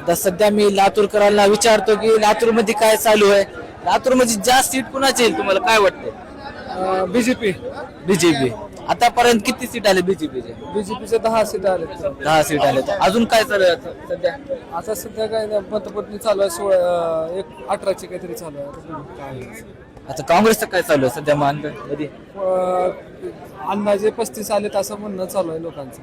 आता सध्या मी लातूरकरांना विचारतो की लातूर मध्ये काय चालू आहे. लातूर मध्ये जास्त सीट कुणाची येईल तुम्हाला काय वाटतं? BJP BJP. आतापर्यंत किती सीट आले बीजेपीचे? बीजेपीचे 10 सीट आले. 10 सीट आले. अजून काय चालू आहे सध्या? आता सध्या काय नाही, मतपत्नी चालू आहे 18ची काहीतरी चालू आहे. आता काँग्रेसचं काय चालू आहे सध्या मध्ये? अंदाजे 35 आलेत असं म्हणणं चालू आहे लोकांचं.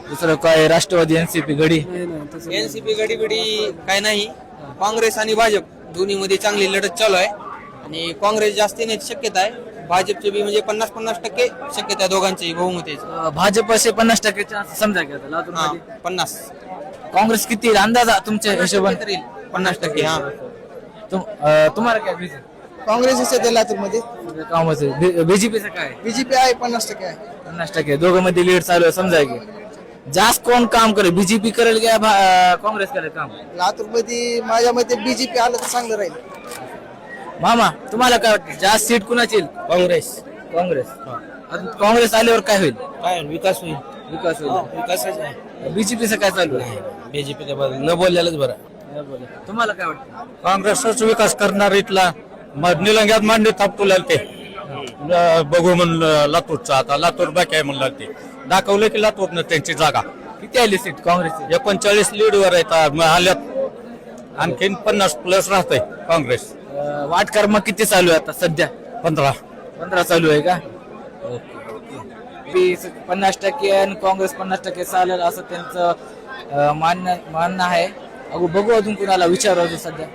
दुसरं काय राष्ट्रवादी एनसीपी घडी? नाही एनसीपी गडीबिडी काय नाही. काँग्रेस आणि भाजप दोन्ही मध्ये चांगली लढत चालू आहे आणि काँग्रेस जास्त येण्याची शक्यता आहे. भाजपचे बी म्हणजे 50-50% शक्यता आहे दोघांची बहुमत आहे. भाजप असे 50% चान्स समजा की आता लातूर हा, मध्ये 50 काँग्रेस किती येईल अंदाजा तुमच्या हिशोबाने? तर येईल 50%. हा, तुम्हाला काय बीजेपी? काँग्रेस येते लातूरमध्ये. बीजेपीचं काय? बीजेपी आहे 50% आहे. 50%. दोघं मध्ये लीड चालू आहे समजा की. जास्त कोण काम करेल? बीजेपी करेल का काँग्रेस करेल काम? लातूरमध्ये माझ्या मते बीजेपी आलं तर चांगलं राहील. मामा तुम्हाला काय वाटतं जास्त सीट कुणाची येईल? काँग्रेस. काँग्रेस. आता काँग्रेस आल्यावर काय होईल? काय विकास होईल. विकास होईल. विकासच आहे. बीजेपीचं काय चालू आहे? बीजेपीच्या बद्दल न बोललेलंच बरं. तुम्हाला काय वाटतं? काँग्रेसच विकास करणार इथला निलंग्यात मांडे थापटू ते बघू म्हणलं लातूरचा. आता लातूर बाकी आहे म्हणलं ते दाखवलं की लातूरनं त्यांची जागा. किती आली सीट काँग्रेसची? 39 लीडवर आहेत आल्यात. आणखीन 50+ राहतंय काँग्रेस. वाटकर्म किती चालू आहे आता सध्या? 15 चालू आहे का? 50% आणि काँग्रेस 50% चालेल असं त्यांचं मानणं आहे. बघू अजून कुणाला विचारू सध्या.